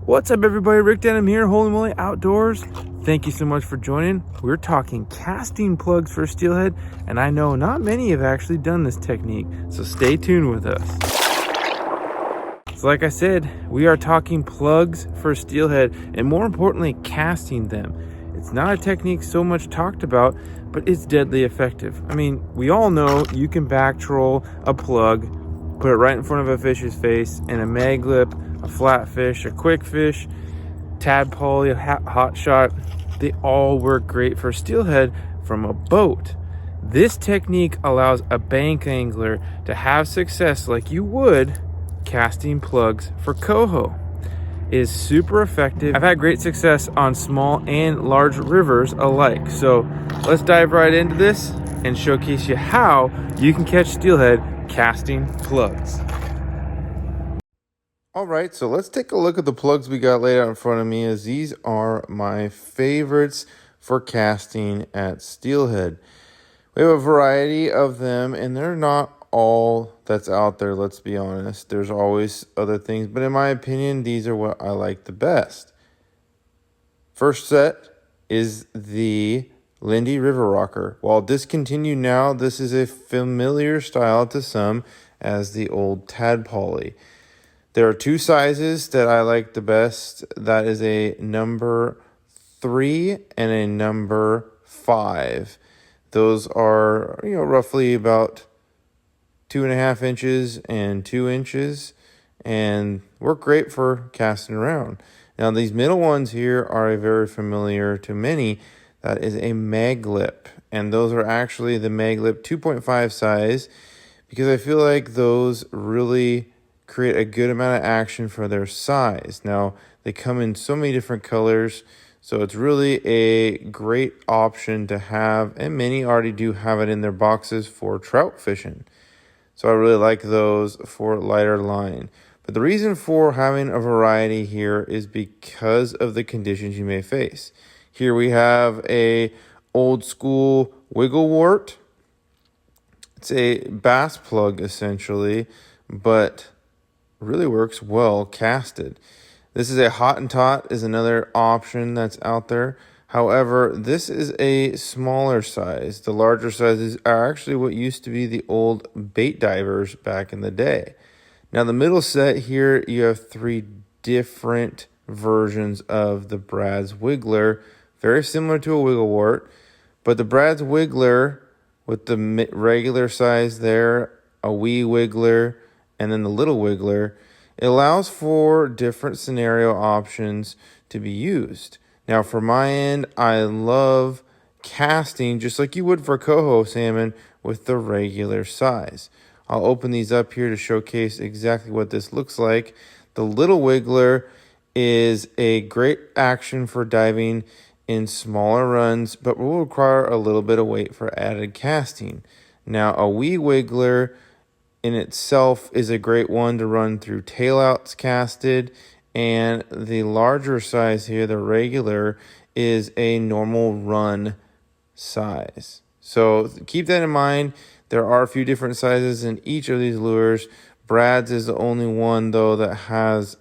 What's up, everybody? Rick Denham here, Holy Moly Outdoors. Thank you so much for joining. We're talking casting plugs for steelhead, and I know not many have actually done this technique, so stay tuned with us. So like I said, we are talking plugs for steelhead, and more importantly, casting them. It's not a technique so much talked about, but it's deadly effective. I mean, we all know you can back troll a plug, put it right in front of a fish's face, and a maglip, a flatfish, a quick fish, tadpole, a hot shot, they all work great for steelhead from a boat. This technique allows a bank angler to have success like you would casting plugs for coho. It is super effective. I've had great success on small and large rivers alike. So let's dive right into this and showcase you how you can catch steelhead casting plugs. All right, so let's take a look at the plugs we got laid out in front of me, as these are my favorites for casting at steelhead. We have a variety of them, and they're not all that's out there, let's be honest. There's always other things, but in my opinion, these are what I like the best. First set is the Lindy River Rocker. While discontinued now, this is a familiar style to some as the old tadpole. There are two sizes that I like the best. That is a number 3 and a number 5. Those are, roughly about 2.5 inches and 2 inches, and work great for casting around. Now, these middle ones here are very familiar to many. That is a Maglip, and those are actually the Maglip 2.5 size, because I feel like those really create a good amount of action for their size. Now, they come in so many different colors, so it's really a great option to have, and many already do have it in their boxes for trout fishing. So I really like those for lighter line. But the reason for having a variety here is because of the conditions you may face. Here we have a old school wiggle wart. It's a bass plug essentially, but really works well casted. This is a Hot N Tot, is another option that's out there. However, this is a smaller size. The larger sizes are actually what used to be the old bait divers back in the day. Now, the middle set here, you have 3 different versions of the Brad's Wiggler, very similar to a wiggle wart, but the Brad's Wiggler with the regular size there, a wee wiggler, and then the little wiggler, it allows for different scenario options to be used. Now, for my end, I love casting just like you would for coho salmon with the regular size. I'll open these up here to showcase exactly what this looks like. The little wiggler is a great action for diving in smaller runs, but will require a little bit of weight for added casting. Now, a wee wiggler in itself is a great one to run through tailouts casted, and the larger size here, the regular, is a normal run size. So keep that in mind. There are a few different sizes in each of these lures. Brad's is the only one though that has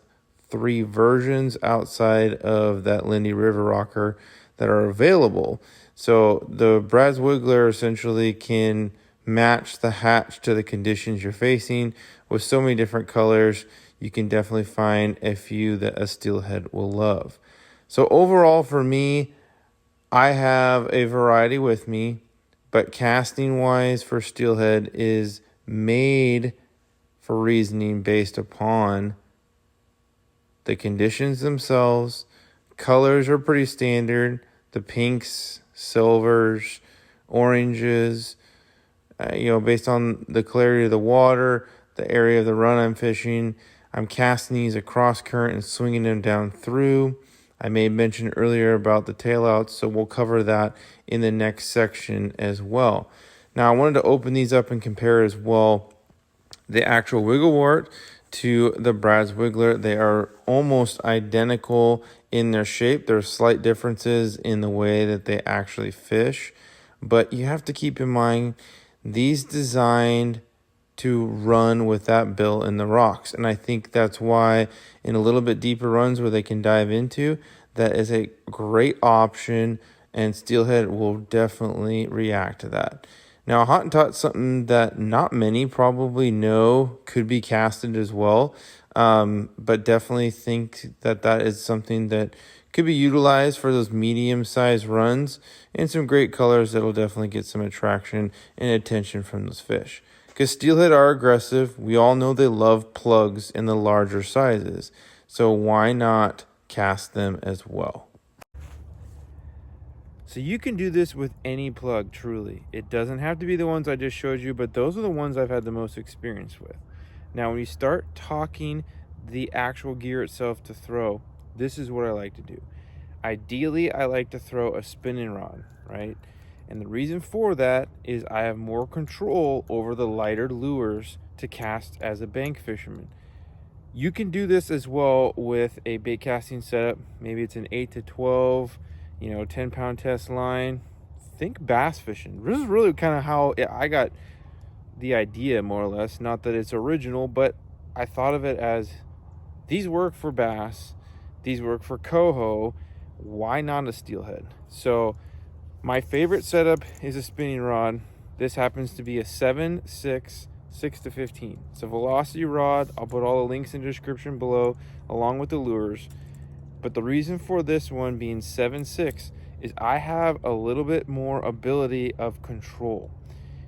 3 versions outside of that Lindy River Rocker that are available. So the Brad's Wiggler essentially can match the hatch to the conditions you're facing. With so many different colors, you can definitely find a few that a steelhead will love. So overall for me, I have a variety with me, but casting wise for steelhead is made for reasoning based upon the conditions themselves. Colors are pretty standard. The pinks, silvers, oranges, based on the clarity of the water, the area of the run I'm fishing. I'm casting these across current and swinging them down through. I made mention earlier about the tailouts, so we'll cover that in the next section as well. Now, I wanted to open these up and compare as well the actual wiggle wart to the Brad's Wiggler. They are almost identical in their shape. There are slight differences in the way that they actually fish, but you have to keep in mind these designed to run with that bill in the rocks. And I think that's why in a little bit deeper runs where they can dive into, that is a great option, and Steelhead will definitely react to that. Now, Hot N Tot is something that not many probably know could be casted as well, but definitely think that that is something that could be utilized for those medium-sized runs, and some great colors that'll definitely get some attraction and attention from those fish. Because steelhead are aggressive. We all know they love plugs in the larger sizes, so why not cast them as well? So you can do this with any plug, truly. It doesn't have to be the ones I just showed you, but those are the ones I've had the most experience with. Now, when you start talking the actual gear itself to throw, this is what I like to do. Ideally, I like to throw a spinning rod, right? And the reason for that is I have more control over the lighter lures to cast as a bank fisherman. You can do this as well with a bait casting setup. Maybe it's an 8 to 12, 10-pound test line. Think bass fishing. This is really kind of how I got the idea, more or less. Not that it's original, but I thought of it as these work for bass, these work for coho. Why not a steelhead? So my favorite setup is a spinning rod. This happens to be a 7/6 6 to 15. It's a velocity rod. I'll put all the links in the description below along with the lures. But the reason for this one being 7/6 is I have a little bit more ability of control.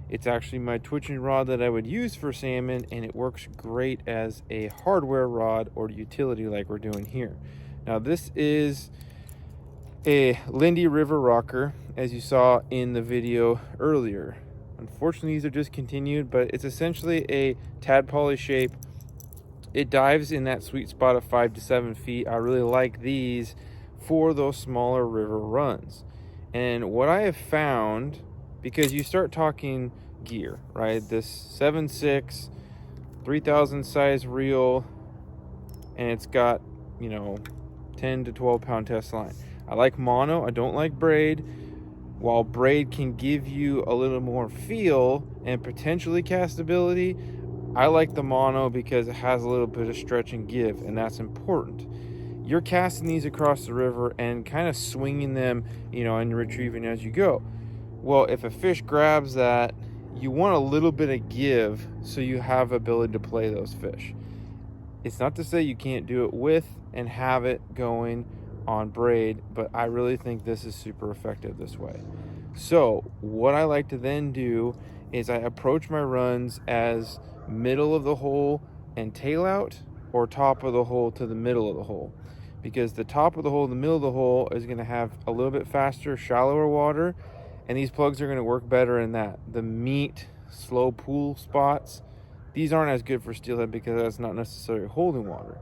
It's actually my twitching rod that I would use for salmon, and it works great as a hardware rod or utility like we're doing here. Now, this is a Lindy river rocker, as you saw in the video earlier. Unfortunately, these are discontinued, but it's essentially a tadpole shape. It dives in that sweet spot of 5 to 7 feet. I really like these for those smaller river runs. And what I have found, because you start talking gear, right? This 7/6, 3,000 size reel, and it's got, 10 to 12 pound test line. I like mono. I don't like braid. While braid can give you a little more feel and potentially castability, I like the mono because it has a little bit of stretch and give, and that's important. You're casting these across the river and kind of swinging them, and retrieving as you go. Well, if a fish grabs that, you want a little bit of give so you have ability to play those fish. It's not to say you can't do it with and have it going on braid, but I really think this is super effective this way. So what I like to then do is I approach my runs as middle of the hole and tail out, or top of the hole to the middle of the hole, because the top of the hole, the middle of the hole is going to have a little bit faster, shallower water, and these plugs are going to work better in that. The meat, slow pool spots, these aren't as good for steelhead because that's not necessarily holding water.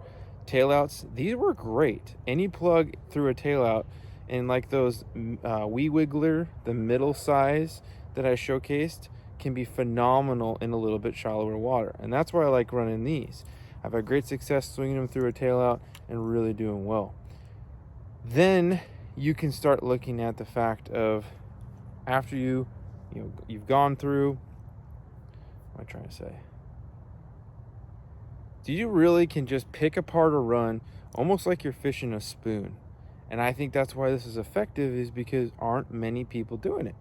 Tailouts, these work great. Any plug through a tailout, and like those wee wiggler, the middle size that I showcased, can be phenomenal in a little bit shallower water. And that's why I like running these. I've had great success swinging them through a tailout and really doing well. Then you can start looking at the fact of, after you've gone through, what am I trying to say? You really can just pick apart a run almost like you're fishing a spoon. And I think that's why this is effective, is because aren't many people doing it.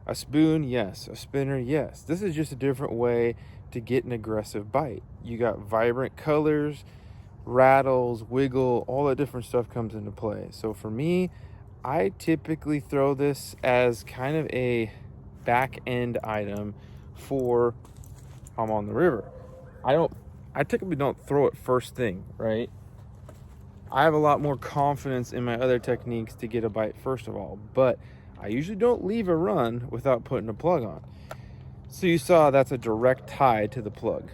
A spoon, yes. A spinner, yes. This is just a different way to get an aggressive bite. You got vibrant colors, rattles, wiggle, all that different stuff comes into play. So for me, I typically throw this as kind of a back end item for I'm on the river. I typically don't throw it first thing, right? I have a lot more confidence in my other techniques to get a bite first of all, but I usually don't leave a run without putting a plug on. So you saw that's a direct tie to the plug.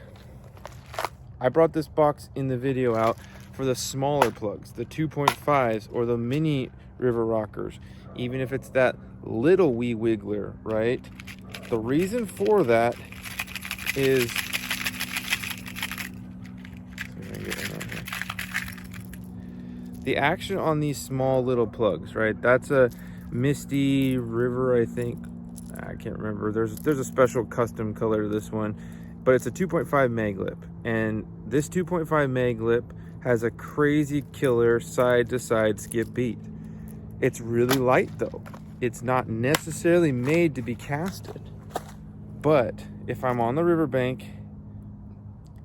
I brought this box in the video out for the smaller plugs, the 2.5s or the mini river rockers, even if it's that little wee wiggler, right? The reason for that is the action on these small little plugs, right? That's a Misty River, I think. I can't remember. There's a special custom color to this one, but it's a 2.5 Maglip, and this 2.5 Maglip has a crazy killer side to side skip beat. It's really light though. It's not necessarily made to be casted, but if I'm on the riverbank,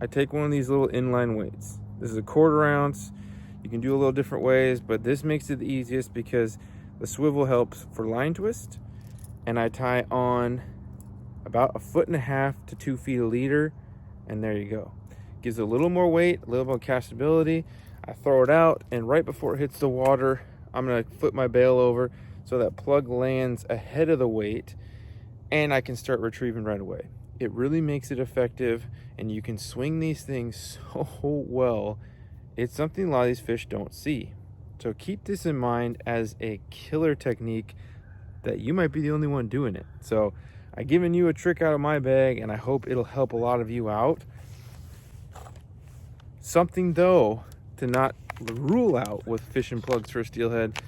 I take one of these little inline weights. This is a 1/4 ounce. You can do a little different ways, but this makes it the easiest because the swivel helps for line twist, and I tie on about 1.5 to 2 feet a leader, and there you go. Gives it a little more weight, a little more castability. I throw it out, and right before it hits the water, I'm gonna flip my bail over so that plug lands ahead of the weight, and I can start retrieving right away. It really makes it effective, and you can swing these things so well. It's something a lot of these fish don't see. So keep this in mind as a killer technique that you might be the only one doing it. So I've given you a trick out of my bag, and I hope it'll help a lot of you out. Something though to not rule out with fishing plugs for steelhead,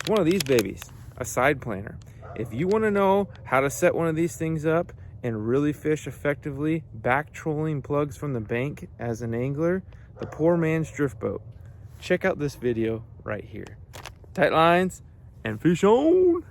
one of these babies, a side planter. If you want to know how to set one of these things up and really fish effectively, back trolling plugs from the bank as an angler, the poor man's drift boat, check out this video right here. Tight lines and fish on.